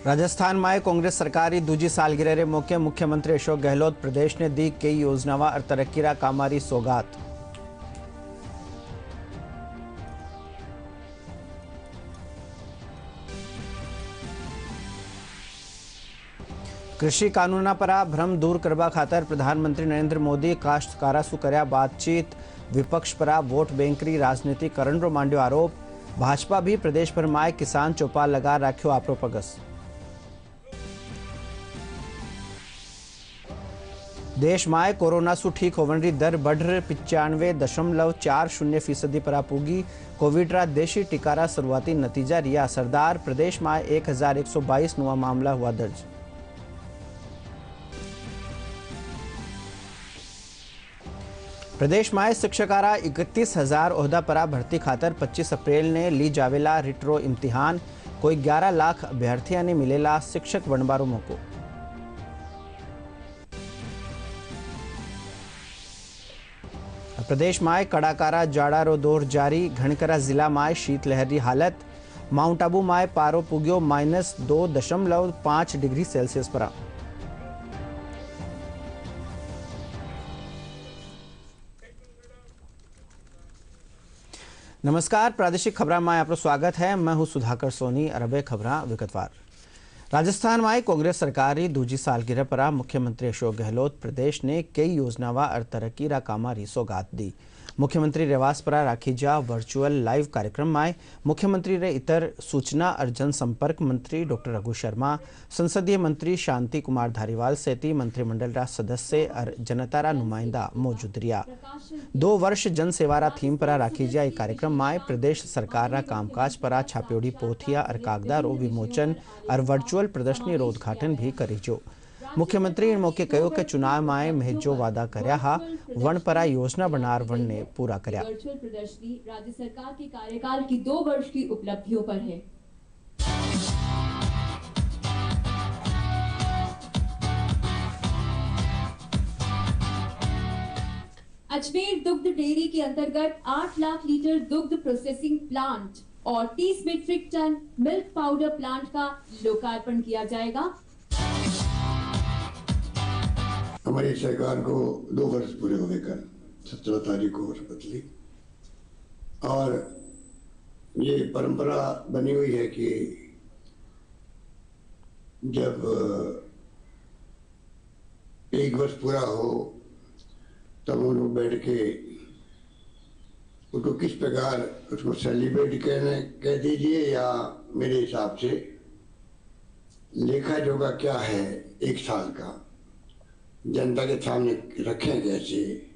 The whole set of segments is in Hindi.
राजस्थान में कांग्रेस सरकार दूजी सालगिरह रे मौके मुख्यमंत्री अशोक गहलोत प्रदेश ने दी कई योजनावां और तरक्कीरा कामारी सौगात। कृषि कानूना पर भ्रम दूर करवा खातर प्रधानमंत्री नरेंद्र मोदी काश्तकारा सु कर्या बातचीत। विपक्ष पर वोट बैंकरी राजनीति करण रो मांड्यो आरोप। भाजपा भी प्रदेश भर में किसान चौपाल लगा राख्यो आपरो पगस। देश में कोरोना सु ठीक होने दर बढ़ 95.40% पर पूगी। कोविड रा देशी टीकारा शुरुआती नतीजा रिया असरदार। प्रदेश में 1122 नवा मामला हुआ दर्ज। प्रदेश में शिक्षकारा 31,000 ओहदा पर भर्ती खातर 25 अप्रैल ने ली जावेला रिटरो इम्तिहान। कोई 11 लाख अभ्यर्थियों ने मिलेला शिक्षक बनबारो मौको। प्रदेश में कड़ाकारा जाड़ा रो दौर जारी। घणकरा जिला में शीतलहर की हालत। माउंट आबू में पारो पुग्यो -2.5 डिग्री सेल्सियस पर। नमस्कार, प्रादेशिक खबरों में आपका स्वागत है। मैं हूं सुधाकर सोनी। अरबे खबरां विगतवार। राजस्थान में कांग्रेस सरकार की दूजी सालगिरह पर मुख्यमंत्री अशोक गहलोत प्रदेश ने कई योजनावां और तरक्कीरा कामारी सौगात दी। मुख्यमंत्री रेवास पर राखी जा वर्चुअल लाइव कार्यक्रम में मुख्यमंत्री रे इतर सूचना और जनसंपर्क मंत्री डॉक्टर रघु शर्मा, संसदीय मंत्री शांति कुमार धारीवाल सहित मंत्रिमंडल रा सदस्य और जनता रा नुमाइंदा मौजूद रिया। 2 वर्ष जन सेवारा थीम पर राखी जा कार्यक्रम में प्रदेश सरकार रा कामकाज पर छाप्योड़ी पोथिया और कागदा रो विमोचन और वर्चुअल प्रदर्शनी रो उद्घाटन भी करीजो। मुख्यमंत्री इन मौके कहो कि चुनाव में महज जो वादा कर्या हा वन पर योजना बनार वन ने पूरा कर्या। वर्चुअल प्रदर्शनी राज्य सरकार के कार्यकाल की 2 वर्ष की उपलब्धियों पर है। अजमेर दुग्ध डेयरी के अंतर्गत 8 लाख लीटर दुग्ध प्रोसेसिंग प्लांट और 30 metric ton milk powder plant का लोकार्पण किया जाएगा। हमारी सरकार को 2 वर्ष पूरे होने का 17 तारीख को शपथ ली और ये परंपरा बनी हुई है कि जब 1 वर्ष पूरा हो तब हम लोग बैठ के उसको किस प्रकार उसको सेलिब्रेट कह दीजिए या मेरे हिसाब से लेखा जोखा क्या है 1 साल का जनता के सामने रखें कैसे,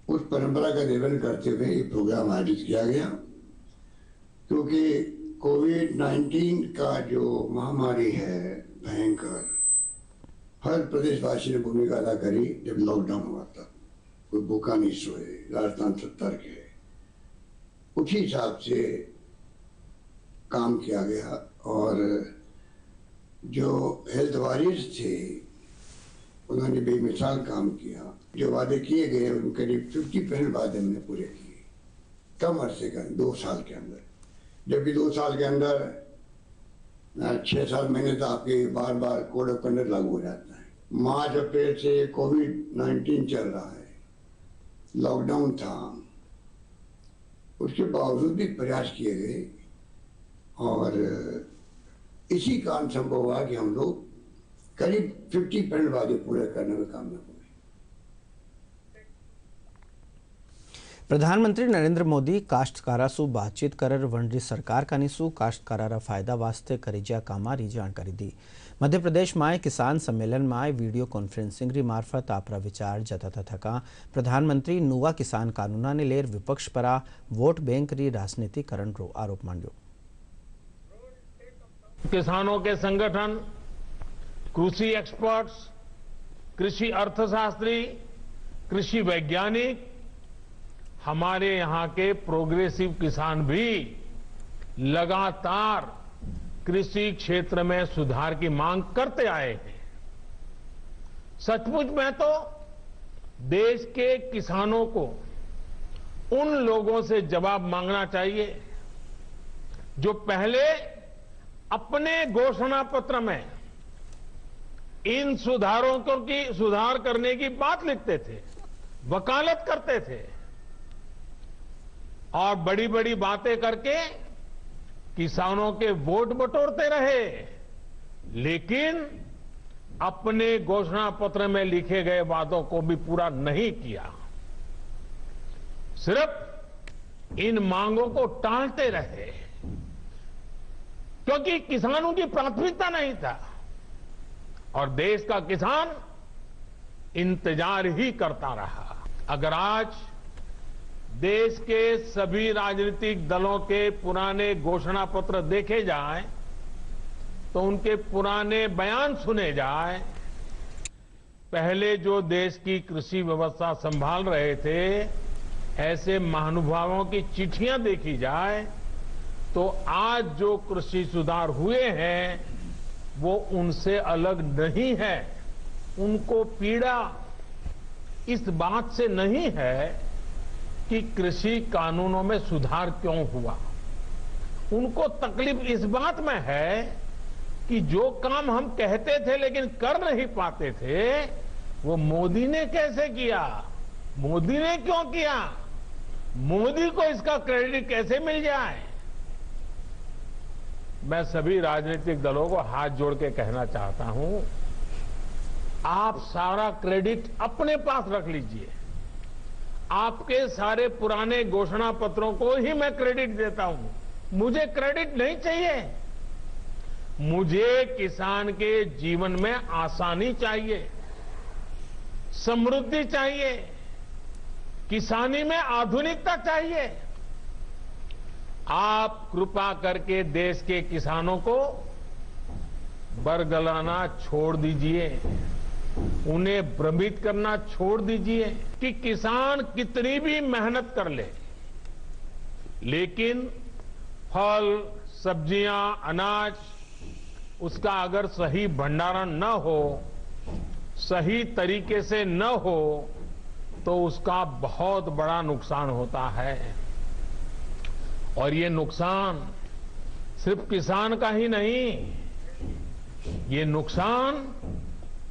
उस परंपरा का निर्वहन करते हुए ये प्रोग्राम आयोजित किया गया। क्योंकि कोविड-19 का जो महामारी है भयंकर, हर प्रदेशवासी ने भूमिका अदा करी। जब लॉकडाउन हुआ था कोई भूखा नहीं सोए, राजस्थान सतर्क है, उसी हिसाब से काम किया गया। और जो हेल्थ वॉरियर्स थे उन्होंने बेमिसाल काम किया। जो वादे किए गए उन करीब 50% वादे हमने पूरे किए कम अरसे का 2 साल के अंदर। जबकि 2 साल के अंदर 6-7 महीने तक आपके बार बार कोड ऑफ कंडक्ट लागू हो जाता है। मार्च अप्रैल से कोविड-19 चल रहा है, लॉकडाउन था, उसके बावजूद भी प्रयास किए गए और इसी कारण संभव हुआ कि हम लोग करीब 50% वादे पूरे करने में कामयाब हुए। प्रधानमंत्री नरेंद्र मोदी काश्तकारा सु बातचीत कर वनरी सरकार का निसु काश्तकारा फायदा वास्ते करीजा कामारी जानकारी दी। मध्य प्रदेश में किसान सम्मेलन में वीडियो कॉन्फ्रेंसिंग री मार्फत आपरा विचार जताता थका प्रधानमंत्री नुआ किसान कानूना ने लेर विपक्ष पर वोट बैंक री राजनीति करण रो आरोप मांड्यो। किसानों के संगठन, कृषि एक्सपर्ट्स, कृषि अर्थशास्त्री, कृषि वैज्ञानिक, हमारे यहाँ के प्रोग्रेसिव किसान भी लगातार कृषि क्षेत्र में सुधार की मांग करते आए हैं। सचमुच में तो देश के किसानों को उन लोगों से जवाब मांगना चाहिए जो पहले अपने घोषणा पत्र में इन सुधार करने की बात लिखते थे, वकालत करते थे और बड़ी बड़ी बातें करके किसानों के वोट बटोरते रहे, लेकिन अपने घोषणा पत्र में लिखे गए वादों को भी पूरा नहीं किया। सिर्फ इन मांगों को टालते रहे क्योंकि किसानों की प्राथमिकता नहीं था और देश का किसान इंतजार ही करता रहा। अगर आज देश के सभी राजनीतिक दलों के पुराने घोषणा पत्र देखे जाएं तो उनके पुराने बयान सुने जाएं, पहले जो देश की कृषि व्यवस्था संभाल रहे थे ऐसे महानुभावों की चिट्ठियां देखी जाए तो आज जो कृषि सुधार हुए हैं वो उनसे अलग नहीं है। उनको पीड़ा इस बात से नहीं है कि कृषि कानूनों में सुधार क्यों हुआ, उनको तकलीफ इस बात में है कि जो काम हम कहते थे लेकिन कर नहीं पाते थे वो मोदी ने कैसे किया, मोदी ने क्यों किया, मोदी को इसका क्रेडिट कैसे मिल जाए। मैं सभी राजनीतिक दलों को हाथ जोड़ के कहना चाहता हूं, आप सारा क्रेडिट अपने पास रख लीजिए। आपके सारे पुराने घोषणा पत्रों को ही मैं क्रेडिट देता हूं, मुझे क्रेडिट नहीं चाहिए। मुझे किसान के जीवन में आसानी चाहिए, समृद्धि चाहिए, किसानी में आधुनिकता चाहिए। आप कृपा करके देश के किसानों को बरगलाना छोड़ दीजिए, उन्हें भ्रमित करना छोड़ दीजिए कि किसान कितनी भी मेहनत कर ले लेकिन फल, सब्जियां, अनाज उसका अगर सही भंडारण न हो, सही तरीके से न हो तो उसका बहुत बड़ा नुकसान होता है। और ये नुकसान सिर्फ किसान का ही नहीं, ये नुकसान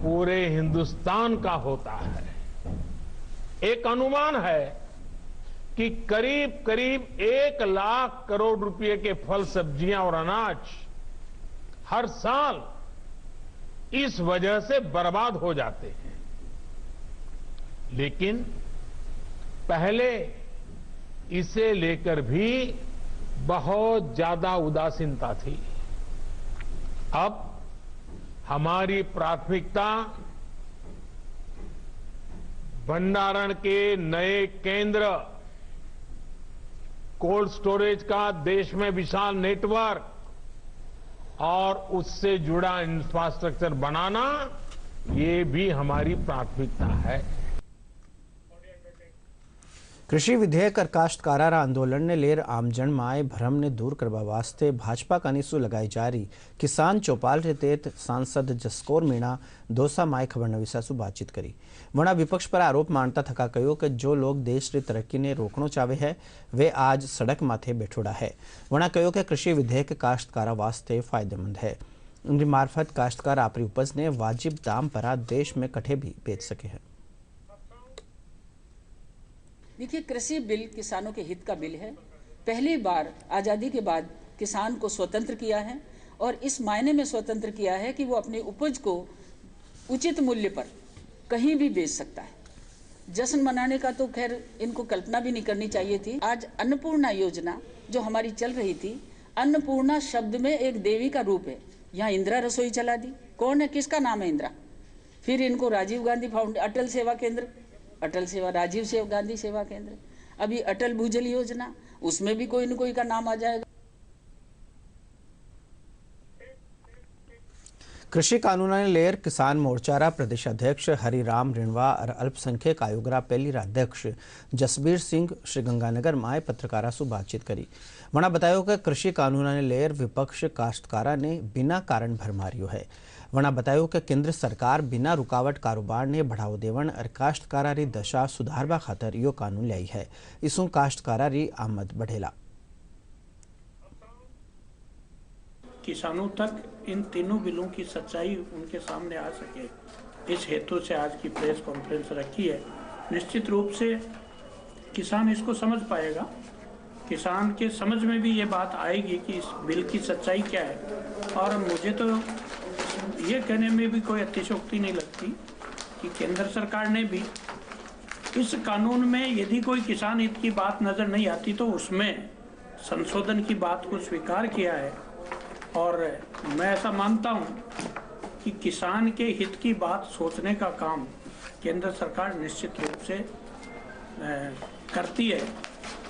पूरे हिंदुस्तान का होता है। एक अनुमान है कि करीब करीब 1 लाख करोड़ रुपए के फल, सब्जियां और अनाज हर साल इस वजह से बर्बाद हो जाते हैं। लेकिन पहले इसे लेकर भी बहुत ज्यादा उदासीनता थी। अब हमारी प्राथमिकता भंडारण के नए केंद्र, कोल्ड स्टोरेज का देश में विशाल नेटवर्क और उससे जुड़ा इंफ्रास्ट्रक्चर बनाना, ये भी हमारी प्राथमिकता है। कृषि विधेयक और काश्तकारा आंदोलन ने लेर आमजन माए भ्रम ने दूर करवा वास्ते भाजपा कानीसु लगाई जारी किसान चौपाल रे तेत सांसद जसकोर मीणा दोसा माए खबर नवीसा बातचीत करी। वणा विपक्ष पर आरोप मानता थका कहो कि जो लोग देश की तरक्की ने रोकना चाहे है वे आज सड़क माथे बैठोड़ा है। वणा कहो कि कृषि विधेयक काश्तकारा वास्ते फायदेमंद है, उनकी मार्फत काश्तकार अपनी उपज ने वाजिब दाम पर देश में कठे भी बेच सके हैं। देखिए, कृषि बिल किसानों के हित का बिल है। पहली बार आज़ादी के बाद किसान को स्वतंत्र किया है और इस मायने में स्वतंत्र किया है कि वो अपनी उपज को उचित मूल्य पर कहीं भी बेच सकता है। जश्न मनाने का तो खैर इनको कल्पना भी नहीं करनी चाहिए थी। आज अन्नपूर्णा योजना जो हमारी चल रही थी, अन्नपूर्णा शब्द में एक देवी का रूप है। यहाँ इंदिरा रसोई चला दी। कौन है, किसका नाम है इंदिरा? फिर इनको राजीव गांधी फाउंडेशन, अटल सेवा केंद्र, अटल सेवा, राजीव गांधी सेवा केंद्र, अभी अटल भूजल योजना, उसमें भी कोई न कोई का नाम आ जाएगा। कृषि कानून ने लेर किसान मोर्चारा प्रदेशाध्यक्ष हरिराम रिणवा और अल्पसंख्यक आयोगरा पहली अध्यक्ष जसबीर सिंह श्रीगंगानगर में पत्रकारा से बातचीत करी। वणा बताया कि कृषि कानून ने लेर विपक्ष काश्तकारा ने बिना कारण भरमारियो है। वणा बताया कि केंद्र सरकार बिना रुकावट कारोबार ने बढ़ावो देवण और काश्तकारा री दशा सुधारवा खातर यो कानून लाई है। इसू काश्तकारा री आमद बढ़ेला। किसानों तक इन तीनों बिलों की सच्चाई उनके सामने आ सके, इस हेतु से आज की प्रेस कॉन्फ्रेंस रखी है। निश्चित रूप से किसान इसको समझ पाएगा, किसान के समझ में भी ये बात आएगी कि इस बिल की सच्चाई क्या है। और मुझे तो ये कहने में भी कोई अतिशयोक्ति नहीं लगती कि केंद्र सरकार ने भी इस कानून में यदि कोई किसान हित की बात नज़र नहीं आती तो उसमें संशोधन की बात को स्वीकार किया है। और मैं ऐसा मानता हूँ कि किसान के हित की बात सोचने का काम केंद्र सरकार निश्चित रूप से करती है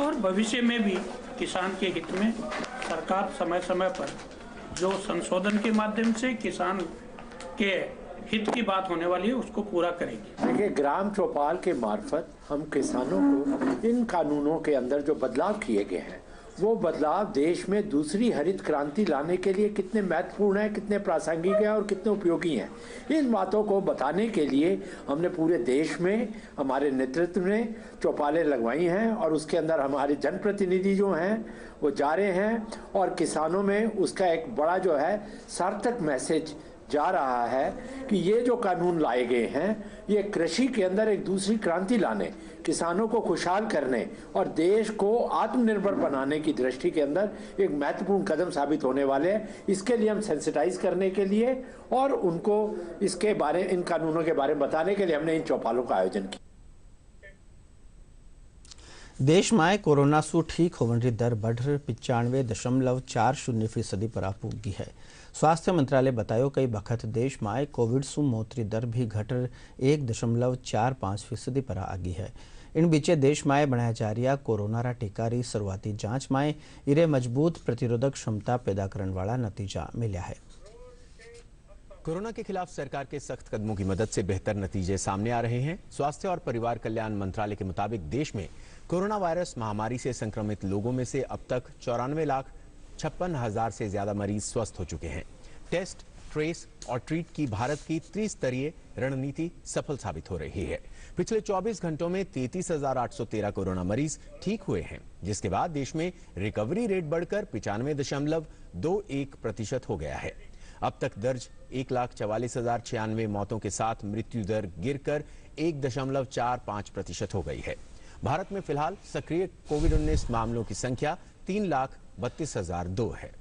और भविष्य में भी किसान के हित में सरकार समय समय पर जो संशोधन के माध्यम से किसान के हित की बात होने वाली है उसको पूरा करेगी। देखिए, ग्राम चौपाल के मार्फत हम किसानों को इन कानूनों के अंदर जो बदलाव किए गए हैं वो बदलाव देश में दूसरी हरित क्रांति लाने के लिए कितने महत्वपूर्ण है, कितने प्रासंगिक है और कितने उपयोगी हैं, इन बातों को बताने के लिए हमने पूरे देश में हमारे नेतृत्व में चौपालें लगवाई हैं और उसके अंदर हमारे जनप्रतिनिधि जो हैं वो जा रहे हैं और किसानों में उसका एक बड़ा जो है सार्थक मैसेज जा रहा है कि ये जो कानून लाए गए हैं ये कृषि के अंदर एक दूसरी क्रांति लाने, किसानों को खुशहाल करने और देश को आत्मनिर्भर बनाने की दृष्टि के अंदर एक महत्वपूर्ण कदम साबित होने वाले हैं। इसके लिए हम सेंसिटाइज करने के लिए और उनको इसके बारे, इन कानूनों के बारे में बताने के लिए हमने इन चौपालों का आयोजन किया। દેશમાં કોરોનાસુ ઠીક હોવાની દર बढ़कर 95.40% पर आ पहुंची है। स्वास्थ्य मंत्रालय बतायो कई बखत देश में कोविड सु मौतरी दर भी घटर 1.45% पर आ गई है। इन बीचे देश में बनाया जा रहा कोरोना रा टीका री शुरुआती जांच में इरे मजबूत प्रतिरोधक क्षमता पैदा करने वाला नतीजा मिला है। कोरोना के खिलाफ सरकार के सख्त कदमों की मदद से बेहतर नतीजे सामने आ रहे हैं। स्वास्थ्य और परिवार कल्याण मंत्रालय के मुताबिक देश में कोरोना वायरस महामारी से संक्रमित लोगों में से अब तक 94,56,000 से ज्यादा मरीज स्वस्थ हो चुके हैं। टेस्ट, ट्रेस और ट्रीट की भारत की त्रिस्तरीय रणनीति सफल साबित हो रही है। पिछले 24 घंटों में 33,813 कोरोना मरीज ठीक हुए हैं, जिसके बाद देश में रिकवरी रेट बढ़कर 95.21% हो गया है। अब तक दर्ज 1,44,096 मौतों के साथ मृत्यु दर गिरकर 1.45% हो गई है। भारत में फिलहाल सक्रिय कोविड-19 मामलों की संख्या 3,32,002 है।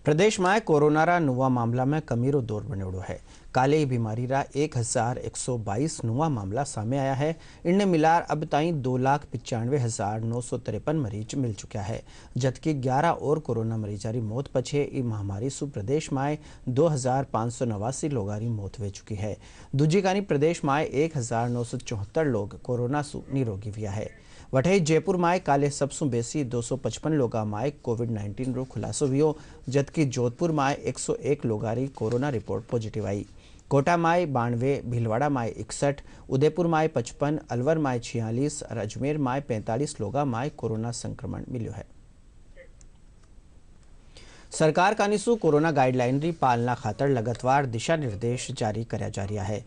प्रदेश में कोरोना रा नुआ मामला में कमीरो दौर बनेड़ो है। काले ही बीमारी रा 1,122 नुआ मामला सामने आया है। इनने मिलार अब ताई 2,95,953 मरीज मिल चुका है, जबकि 11 और कोरोना मरीजारी मौत पछे ई महामारी सु प्रदेश में 2,589 लोगारी मौत हो चुकी है। दूजी कानी प्रदेश में 1,974 लोग कोरोना सु निरोगी हुआ है। वठई जयपुर में काले सबसु बेसी 255 लोगा में कोविड-19 रो खुलासो हुआ, जबकि जोधपुर में 101 लोगारी कोरोना रिपोर्ट पॉजिटिव आई। कोटा में 92, भीलवाड़ा में 61, उदयपुर में 55, अलवर में 46 और अजमेर में 45 लोगा में कोरोना संक्रमण मिलो है। सरकार कानीसु कोरोना गाइडलाइन री पालना खातर लगातार दिशा निर्देश जारी करया जा रहा है।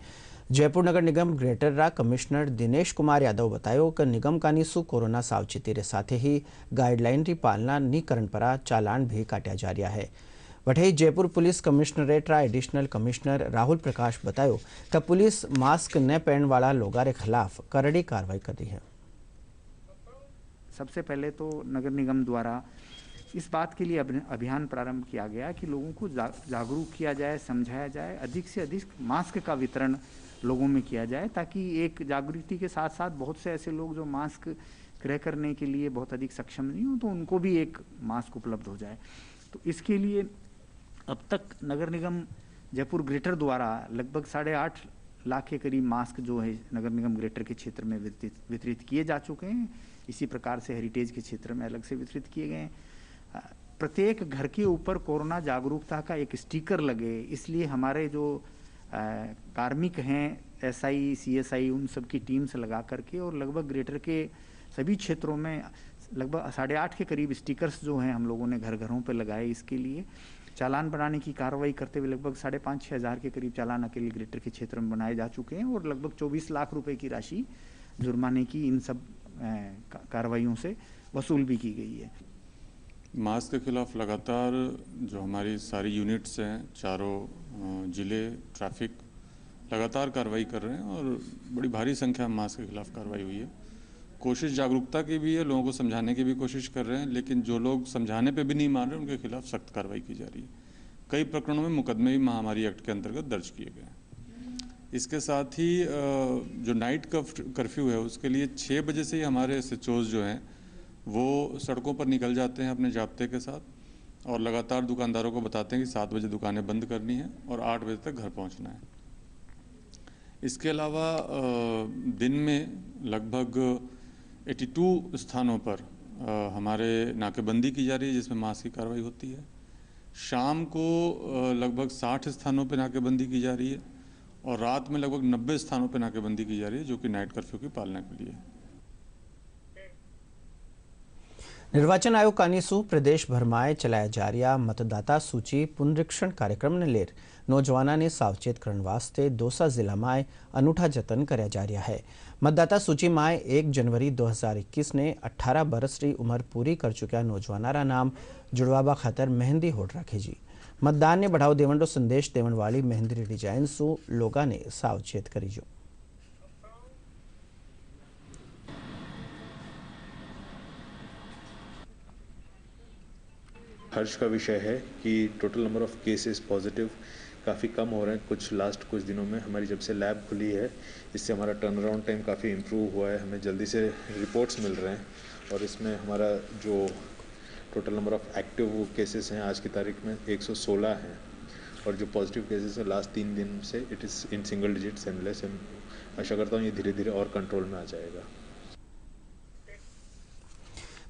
जयपुर नगर निगम ग्रेटर रा कमिश्नर दिनेश कुमार यादव बतायो कि निगम कानीसु कोरोना सावचेती रे साथे ही गाइडलाइन री पालना नी करन पर चालान भी काटा जा रहा है। वठई जयपुर पुलिस कमिश्नरेट रा एडिशनल कमिश्नर राहुल प्रकाश बतायो कि पुलिस मास्क न पहनने वाला लोगों के खिलाफ करड़ी कार्रवाई कर रही है। सबसे पहले तो नगर निगम द्वारा इस बात के लिए अभियान प्रारंभ किया गया कि लोगों को जागरूक किया जाए, समझाया जाए, अधिक से अधिक मास्क का वितरण लोगों में किया जाए, ताकि एक जागृति के साथ साथ बहुत से ऐसे लोग जो मास्क क्रय करने के लिए बहुत अधिक सक्षम नहीं हो तो उनको भी एक मास्क उपलब्ध हो जाए। तो इसके लिए अब तक नगर निगम जयपुर ग्रेटर द्वारा लगभग 8.5 लाख के करीब मास्क जो है नगर निगम ग्रेटर के क्षेत्र में वितरित किए जा चुके हैं। इसी प्रकार से हेरिटेज के क्षेत्र में अलग से वितरित किए गए हैं। प्रत्येक घर के ऊपर कोरोना जागरूकता का एक स्टिकर लगे, इसलिए हमारे जो कार्मिक हैं एसआई, सीएसआई, उन सब की टीम से लगा करके और लगभग ग्रेटर के सभी क्षेत्रों में लगभग 8.5 के करीब स्टिकर्स जो हैं हम लोगों ने घर घरों पे लगाए। इसके लिए चालान बनाने की कार्रवाई करते हुए लगभग 5,500 से 6,000 के करीब चालान अकेले ग्रेटर के क्षेत्र में बनाए जा चुके हैं और लगभग 24 लाख रुपए की राशि जुर्माने की इन सब कार्रवाइयों से वसूल भी की गई है। मास्क के खिलाफ लगातार जो हमारी सारी यूनिट्स हैं, चारों जिले ट्रैफिक लगातार कार्रवाई कर रहे हैं और बड़ी भारी संख्या में मास्क के खिलाफ कार्रवाई हुई है। कोशिश जागरूकता की भी है, लोगों को समझाने की भी कोशिश कर रहे हैं, लेकिन जो लोग समझाने पे भी नहीं मान रहे उनके खिलाफ सख्त कार्रवाई की जा रही है। कई प्रकरणों में मुकदमे भी महामारी एक्ट के अंतर्गत दर्ज किए गए हैं। इसके साथ ही जो नाइट कर्फ्यू है उसके लिए 6 बजे से ही हमारे SHOs जो हैं वो सड़कों पर निकल जाते हैं अपने जाब्ते के साथ और लगातार दुकानदारों को बताते हैं कि 7 बजे दुकानें बंद करनी है और 8 बजे तक घर पहुंचना है। इसके अलावा दिन में लगभग 82 स्थानों पर हमारे नाकेबंदी की जा रही है जिसमें मास्क की कार्रवाई होती है। शाम को लगभग 60 स्थानों पर नाकेबंदी की जा रही है और रात में लगभग 90 स्थानों पर नाकेबंदी की जा रही है जो कि नाइट कर्फ्यू की पालना के लिए। निर्वाचन आयोग कानीसू प्रदेश भर में चलाया जा रहा मतदाता सूची पुनरीक्षण कार्यक्रम ने लेर नौजवानों ने सावचेत करने वास्ते दौसा जिला में अनूठा जतन कराया जा रहा है। मतदाता सूची में 1 जनवरी 2021 ने 18 बरस री उम्र पूरी कर चुका नौजवानों नाम जुड़वाबा खातर मेहंदी होड़ रखी जी। मतदान ने बढ़ाव देवन संदेश देवन वाली मेहंदी री डिजाइन सु लोगों ने सावचेत करी जो। हर्ष का विषय है कि total number of cases positive काफ़ी कम हो रहे हैं कुछ दिनों में। हमारी जब से लैब खुली है इससे हमारा टर्न अराउंड टाइम काफ़ी इम्प्रूव हुआ है, हमें जल्दी से रिपोर्ट्स मिल रहे हैं और इसमें हमारा जो total number of active cases हैं आज की तारीख में 116 हैं और जो पॉजिटिव केसेस हैं लास्ट 3 दिन से it is in single digits and less. आशा करता हूँ ये धीरे धीरे और कंट्रोल में आ जाएगा।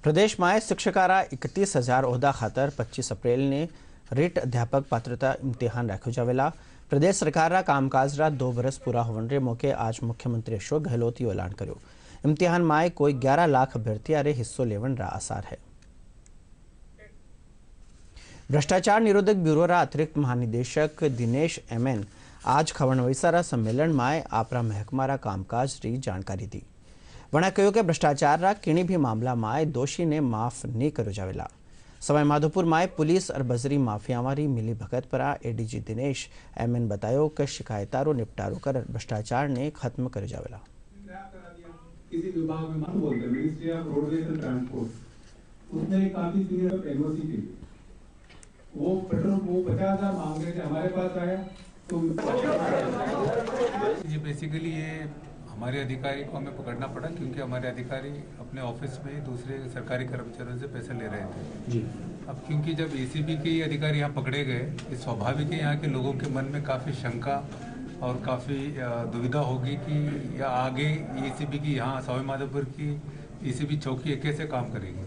प्रदेश में शिक्षकारा 31,000 ओहदा खातर 25 अप्रैल ने रिट अध्यापक पात्रता इम्तिहान राख्यो जावेला। प्रदेश सरकार कामकाज 2 बरस पूरा होने मौके आज मुख्यमंत्री अशोक गहलोत ऐलान कर्यो। इम्तिहान में कोई 11 लाख अभ्यर्थी हिस्सों लेवन आसार है। भ्रष्टाचार निरोधक ब्यूरो अतिरिक्त महानिदेशक दिनेश MN आज खबरनवीसा सम्मेलन में आपरा महकमा कामकाज री जानकारी दी। वणा कहो कि भ्रष्टाचार किणी भी मामला में दोषी ने माफ नहीं करो जावेला। सवाई माधोपुर में पुलिस और बजरी माफियावारी मिली भगत पर ADG दिनेश MN बतायो कि शिकायतारो निपटारो कर भ्रष्टाचार ने खत्म कर जावेला। किसी विभाग में बोलते ministry of roadways and transport उसने काफी सीनियर एनओसी के वो पेट्रोल वो 50,000 मांग रहे थे, हमारे पास आया तो ये बेसिकली ये हमारे अधिकारी को हमें पकड़ना पड़ा क्योंकि हमारे अधिकारी अपने ऑफिस में दूसरे सरकारी कर्मचारियों से पैसे ले रहे थे जी। अब क्योंकि जब ACB के अधिकारी यहाँ पकड़े गए, ये स्वाभाविक है यहाँ के लोगों के मन में काफ़ी शंका और काफ़ी दुविधा होगी कि या आगे ACB की यहाँ सवाई माधोपुर की ACB चौकी कैसे काम करेगी,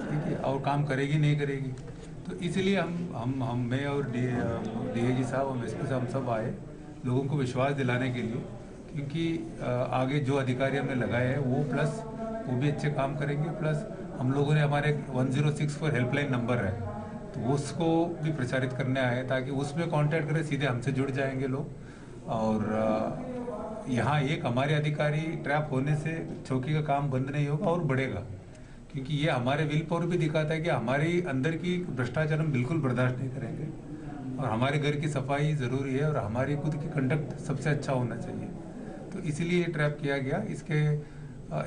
ठीक है, और काम करेगी नहीं करेगी। तो इसलिए हम मैं और DIG साहब और SP साहब हम सब आए लोगों को विश्वास दिलाने के लिए, क्योंकि आगे जो अधिकारी हमने लगाए हैं वो प्लस वो भी अच्छे काम करेंगे, प्लस हम लोगों ने हमारे 1064 हेल्पलाइन नंबर है तो उसको भी प्रचारित करने आए ताकि उसमें कांटेक्ट करें, सीधे हमसे जुड़ जाएंगे लोग। और यहाँ एक हमारे अधिकारी ट्रैप होने से चौकी का काम बंद नहीं होगा और बढ़ेगा, क्योंकि ये हमारे विल पावर भी दिखाता है कि हमारे अंदर की भ्रष्टाचार हम बिल्कुल बर्दाश्त नहीं करेंगे और हमारे घर की सफाई ज़रूरी है और हमारी खुद की कंडक्ट सबसे अच्छा होना चाहिए। तो इसीलिए ट्रैप किया गया।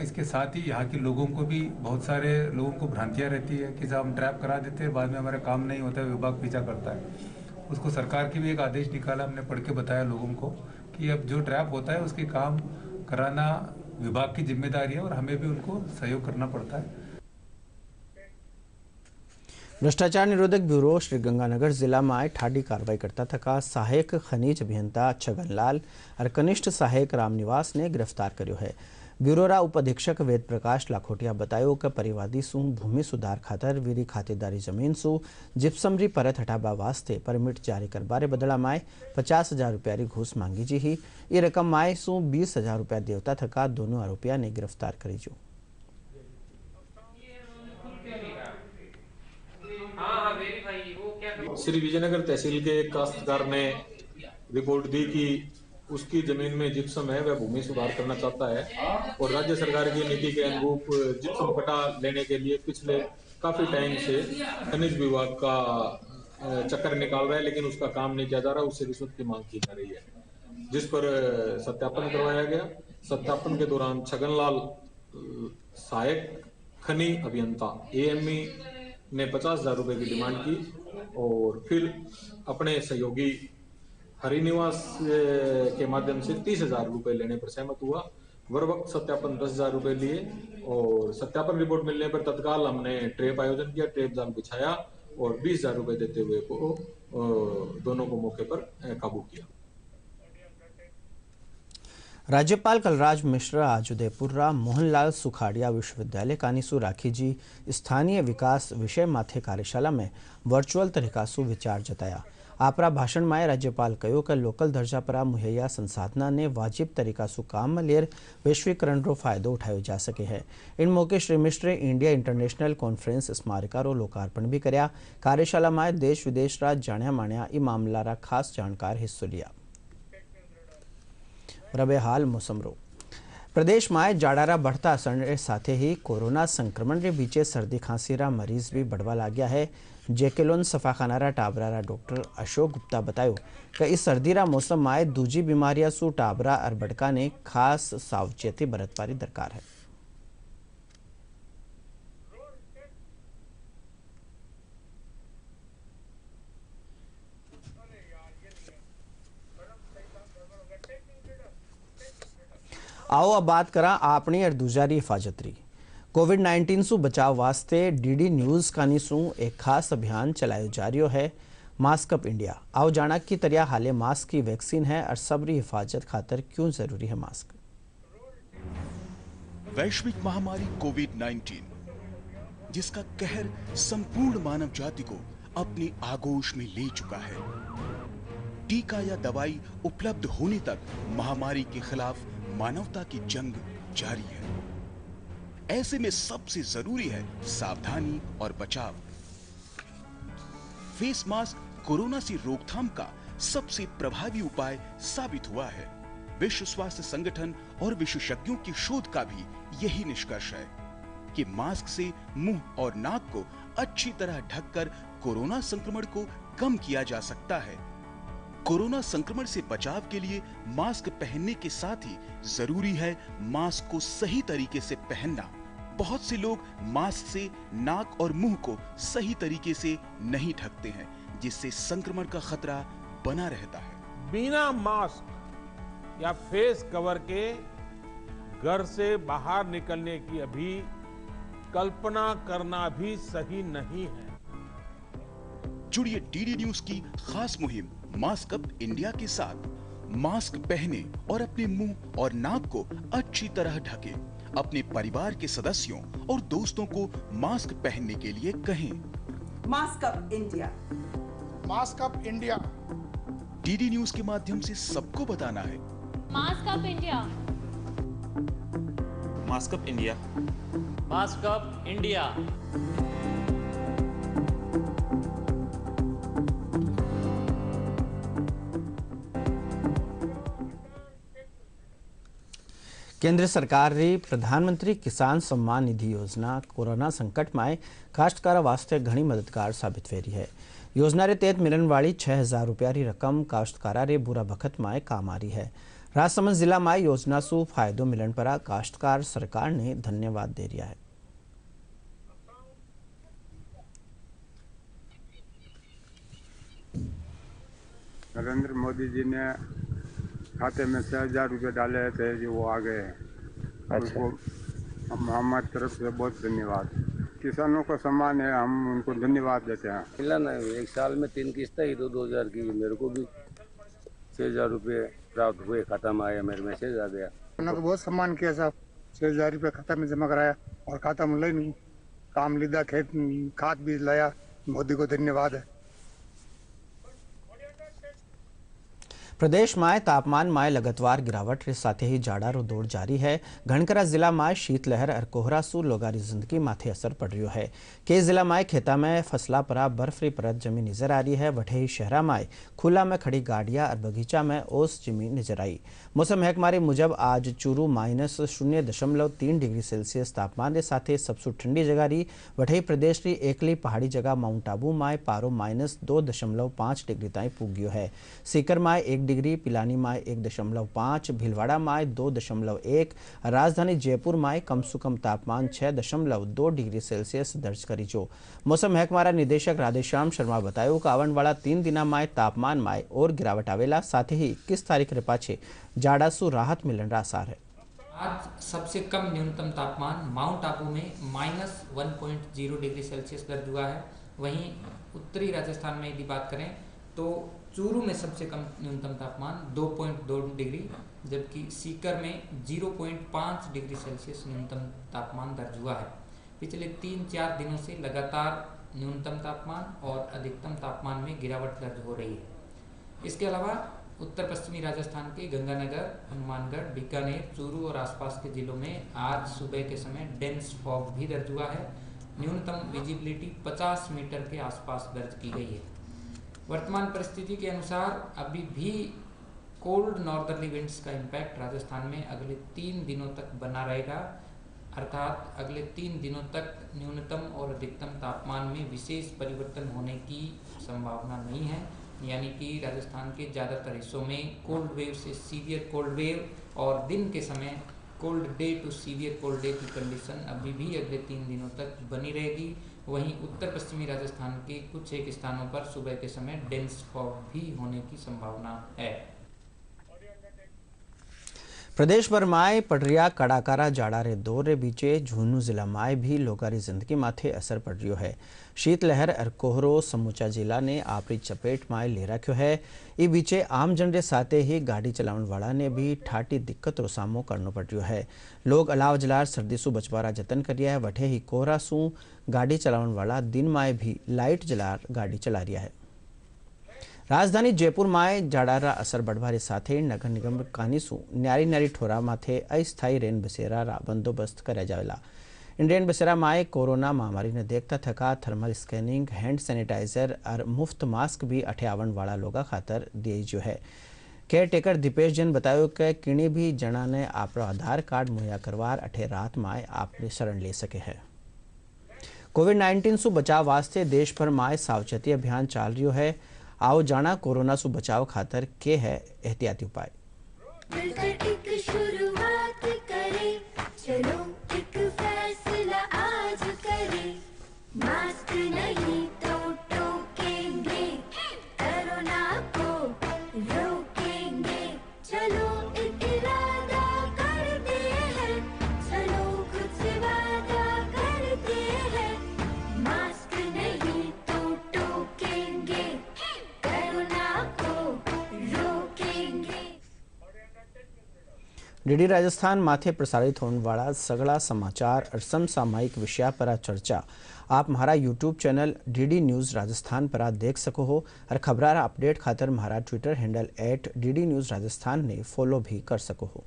इसके साथ ही यहाँ के लोगों को भी बहुत सारे लोगों को भ्रांतियाँ रहती है कि साहब हम ट्रैप करा देते हैं, बाद में हमारा काम नहीं होता है, विभाग पीछा करता है। उसको सरकार की भी एक आदेश निकाला, हमने पढ़ के बताया लोगों को कि अब जो ट्रैप होता है उसके काम कराना विभाग की जिम्मेदारी है और हमें भी उनको सहयोग करना पड़ता है। भ्रष्टाचार निरोधक ब्यूरो श्रीगंगानगर जिला में ठाडी कार्रवाई करता थका सहायक खनिज अभियंता छगनलाल और कनिष्ठ सहायक रामनिवास ने गिरफ्तार कर्यो है। ब्यूरो रा उप अधीक्षक वेद प्रकाश लाखोटिया बतायो कि परिवादी सु भूमि सुधार खातर वीरी खातेदारी जमीन सु जिप्सम री परत हटाबा वास्ते परमिट जारी करबारे बदला में 50,000 रुपया री घूस मांगी जी ही। ये रकम माए सु 20,000 रुपया देवता थका दोनों आरोपिया ने गिरफ्तार करी जो। श्री विजयनगर तहसील के एक काश्तकार ने रिपोर्ट दी कि उसकी जमीन में जिप्सम है, वह भूमि सुधार करना चाहता है और राज्य सरकार की नीति के अनुरूप जिप्सम पट्टा लेने के लिए पिछले काफी टाइम से खनिज विभाग का चक्कर निकाल रहा है, लेकिन उसका काम नहीं किया जा रहा, उससे रिश्वत की मांग की जा रही है, जिस पर सत्यापन करवाया गया। सत्यापन के दौरान छगनलाल सहायक खनि अभियंता AME ने 50,000 रुपए की डिमांड की और फिर अपने सहयोगी हरिनिवास के माध्यम से 30,000 रुपए लेने पर सहमत हुआ। वर वक्त सत्यापन 10,000 रुपए लिए और सत्यापन रिपोर्ट मिलने पर तत्काल हमने ट्रेप आयोजन किया, ट्रेप जाल बिछाया और 20,000 रुपए देते हुए को दोनों को मौके पर काबू किया। राज्यपाल कलराज मिश्र आज उदयपुर मोहनलाल सुखाड़िया विश्वविद्यालय कानीसु राखीजी स्थानीय विकास विषय माथे कार्यशाला में वर्चुअल तरीकासु विचार जताया। आपरा भाषण में राज्यपाल कहो कि लोकल दर्जा पर मुहैया संसाधना ने वाजिब तरीकासु काम में लेर वैश्वीकरण रो फायदो उठायो जा सके है। इन मौके श्री मिश्रे इंडिया इंटरनेशनल कॉन्फ्रेंस स्मारकारो लोकार्पण भी कर्या। कार्यशाला में देश विदेश रा जाण्या माण्या ई मामला रा खास जानकार हिस्सो लिया। रबे हाल मौसम रो प्रदेश में जाड़ारा बढ़ता असर साथ ही कोरोना संक्रमण के बीचे सर्दी खांसी रा मरीज भी बढ़वा लाग्या है। जेकेलोन सफाखाना टाबरा डॉक्टर अशोक गुप्ता बतायो कि इस सर्दी रा मौसम में दूजी बीमारियां सु टाबरा और बड़का ने खास सावचेती बरतवारी दरकार है। आओ अब बात करा अपनी और दूजारी हिफाजतरी। कोविड-19 सु बचाव वास्ते DD न्यूज कानीसु एक खास अभियान चलायो जा रही है, मास्क अप इंडिया। आओ जाना की तरिया हाले मास्क की वैक्सीन है और सबरी हिफाजत खातर क्यों जरूरी है मास्क। वैश्विक महामारी कोविड-19 जिसका कहर संपूर्ण मानव जाति को अपनी आगोश में ले चुका है। टीका या दवाई उपलब्ध होने तक महामारी के खिलाफ मानवता की जंग जारी है। ऐसे में सबसे जरूरी है सावधानी और बचाव। फेस मास्क कोरोना से रोकथाम का सबसे प्रभावी उपाय साबित हुआ है। विश्व स्वास्थ्य संगठन और विशेषज्ञों की शोध का भी यही निष्कर्ष है कि मास्क से मुंह और नाक को अच्छी तरह ढककर कोरोना संक्रमण को कम किया जा सकता है। कोरोना संक्रमण से बचाव के लिए मास्क पहनने के साथ ही जरूरी है मास्क को सही तरीके से पहनना। बहुत से लोग मास्क से नाक और मुंह को सही तरीके से नहीं ढकते हैं, जिससे संक्रमण का खतरा बना रहता है। बिना मास्क या फेस कवर के घर से बाहर निकलने की अभी कल्पना करना भी सही नहीं है। जुड़िए DD न्यूज की खास मुहिम मास्क अप इंडिया के साथ। मास्क पहने और अपने मुंह और नाक को अच्छी तरह ढके। अपने परिवार के सदस्यों और दोस्तों को मास्क पहनने के लिए कहें। Mask up India, mask up India. DD news के माध्यम से सबको बताना है mask up India, mask up India, mask up India. केंद्र सरकार री प्रधानमंत्री किसान सम्मान निधि योजना कोरोना संकट में काश्तकारा वास्ते घणी मददगार साबित वे रही है। योजना रे तहत मिलने वाली 6,000 रुपया री रकम काश्तकारा रे बुरा वक्त में काम आ रही है। राजसमंद जिला में योजना सु फायदो मिलन पर काश्तकार सरकार ने धन्यवाद दे रिया है। नरेंद्र मोदी जी ने खाते में 6,000 रुपये डाले थे जो वो आ गए हैं। उनको हमारी तरफ से बहुत धन्यवाद। किसानों का सम्मान है, हम उनको धन्यवाद देते हैं। मिला एक साल में 3 किस्तें ही 2,000 की, मेरे को भी 6,000 रुपये प्राप्त हुए, खाता में आया, मेरे मैसेज आ गया। उन्होंने बहुत सम्मान किया साहब, 6,000 रुपये खाता में जमा कराया और खाता में नहीं काम लीदा, खेत खाद बीज लाया। मोदी को धन्यवाद है। प्रदेश में तापमान में लगातार गिरावट के साथ ही जाड़ारो दौर जारी है। घनकरा जिला में शीतलहर और कोहरा सु लोगारी जिंदगी माथे असर पड़ रही है। कई जिला में खेता में फसला पर बर्फरी परत जमी नजर आ रही है। वठे ही शहरा में खुला में खड़ी गाड़ियां और बगीचा में ओस जमी नजर आई। मौसम महकमारी मुजब आज चूरू -0.3 डिग्री सेल्सियस तापमान के साथ सबसे ठंडी जगह रही। वठे प्रदेश की एकली पहाड़ी जगह माउंट आबू में पारो -2.5 डिग्री तक पुग गयो है। सीकर में 1 डिग्री, पिलानी में 1.5, भीलवाड़ा में 2.1, राजधानी जयपुर में कम से कम तापमान 6.2 डिग्री सेल्सियस दर्ज करी जो। मौसम महकमारा निदेशक राधेश्याम शर्मा बताया कि आवन वाला 3 दिन में तापमान में और गिरावट आवेला, साथ ही 21 तारीख रे पाछे जाड़ा सु राहत मिलने का आसार है। आज सबसे कम न्यूनतम तापमान माउंट आबू में -1.0 डिग्री सेल्सियस दर्ज हुआ है। वहीं उत्तरी राजस्थान में यदि बात करें तो चूरू में सबसे कम न्यूनतम तापमान 2.2 डिग्री, जबकि सीकर में 0.5 डिग्री सेल्सियस न्यूनतम तापमान दर्ज हुआ है। पिछले 3-4 दिनों से लगातार न्यूनतम तापमान और अधिकतम तापमान में गिरावट दर्ज हो रही है। इसके अलावा उत्तर पश्चिमी राजस्थान के गंगानगर, हनुमानगढ़, बीकानेर, चूरू और आसपास के जिलों में आज सुबह के समय डेंस फॉग भी दर्ज हुआ है। न्यूनतम विजिबिलिटी 50 मीटर के आसपास दर्ज की गई है। वर्तमान परिस्थिति के अनुसार अभी भी कोल्ड नॉर्दर्ली विंड्स का इम्पैक्ट राजस्थान में अगले 3 दिनों तक बना रहेगा, अर्थात अगले 3 दिनों तक न्यूनतम और अधिकतम तापमान में विशेष परिवर्तन होने की संभावना नहीं है। यानी कि राजस्थान के ज़्यादातर हिस्सों में कोल्ड वेव से सीवियर कोल्ड वेव और दिन के समय cold day to severe cold day की कंडीशन अभी भी अगले 3 दिनों तक बनी रहेगी। वहीं उत्तर पश्चिमी राजस्थान के कुछ एक स्थानों पर सुबह के समय डेंस फॉग भी होने की संभावना है। प्रदेश भर में पड़ कड़ाकारा जाड़ा रे दौर रे बीचे झुंझुनू जिला में भी लोगारी जिंदगी माथे असर पड़ रही है। शीतलहर और कोहरो समूचा जिला ने आपरी चपेट में ले रखो है। ई बीचे आम जन रे साथे ही गाड़ी चलावन वाला ने भी ठाटी दिक्कत रो सामनो करनो पड़ रही है। लोग अलाव जलार सर्दी सु बचवारा जतन करिया है। वठे ही कोहरा सु गाड़ी चलावन वाला दिन में भी लाइट जलार गाड़ी चला रहा है। राजधानी जयपुर में जाड़ारा असर बढ़वारे साथ नगर निगम कानीसू न्यारी न्यारी ठोरा माथे अस्थायी रेन बसेरा रा बंदोबस्त कराया जावेला। इन रेन बसेरा में कोरोना महामारी ने देखता थका थर्मल स्कैनिंग, हैंड सैनिटाइजर और मुफ्त मास्क भी अठे आवन वाला लोगा खातर दिए जो है। केयर टेकर दीपेश जैन बतायो कि किणी भी जना ने आपरो आधार कार्ड मुहैया करवार अठे रात में आपने शरण ले सके है। कोविड-19 सु बचाव वास्ते देश भर में सावचेती अभियान चल रही है। आओ जाना कोरोना सु बचाव खातर के है एहतियाती उपाय। मिलकर एक शुरुआत करें, चलो एक फैसला आज करें। मास्क नहीं तो टोकेंगे, कोरोना को रोकेंगे। चलो एक इरादा करते हैं, चलो खुद से वादा करते हैं। मास्क नहीं तो टोकेंगे, डीडी राजस्थान माथे प्रसारित होने वाला सगला समाचार और समसामयिक विषय पर चर्चा आप हमारा YouTube channel DD news Rajasthan पर देख सको हो और खबरार अपडेट खातर हमारा Twitter handle @DD news Rajasthan ने फॉलो भी कर सको हो।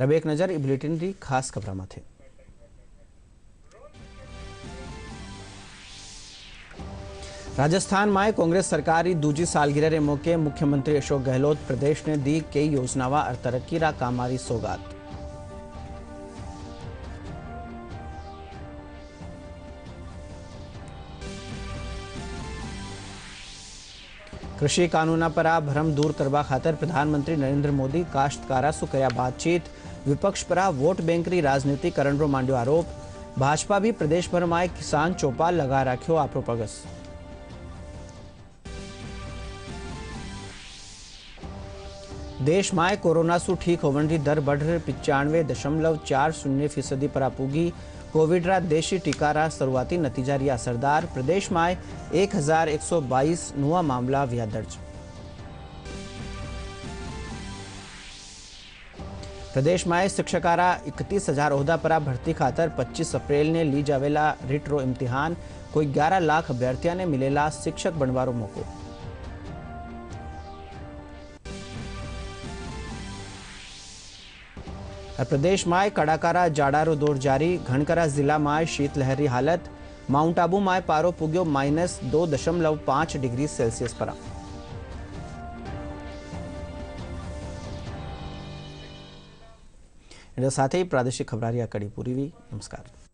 अब एक नज़र ई बुलेटिन री खास खबर माथे। राजस्थान में कांग्रेस सरकार की दूजी सालगिरह के मौके मुख्यमंत्री अशोक गहलोत प्रदेश ने दी कई योजनावां और तरक्की रा कामारी सौगात। कृषि कानूना पर भ्रम दूर करवा खातर प्रधानमंत्री नरेंद्र मोदी काश्तकारा सु कर्या बातचीत। विपक्ष पर वोट बैंक री राजनीति करण रो मांड्यो आरोप। भाजपा भी प्रदेश भर में किसान चौपाल लगा राख्यो आपरो पगस। देश में कोरोना सु ठीक होने की दर बढ़ 95.40% पर पुगी। कोविड रा देशी टीका रा शुरुआती नतीजा रिया असरदार। प्रदेश में 1122 नुआ मामला व्या दर्ज। प्रदेश में शिक्षकारा 31,000 ओहदा पर भर्ती खातर 25 अप्रैल ने ली जावेला रिट रो इम्तिहान। कोई 11 लाख अभ्यर्थियों ने मिलेला शिक्षक बनवारो मौको। प्रदेश में कड़ाकारा जाड़ारो दौर जारी। घणकरा जिला में शीतलहरी हालत। माउंट आबू में पारो पुग्यो -2.5 डिग्री सेल्सियस पर। साथ ही प्रादेशिक खबरारी आ कड़ी पूरी हुई। नमस्कार।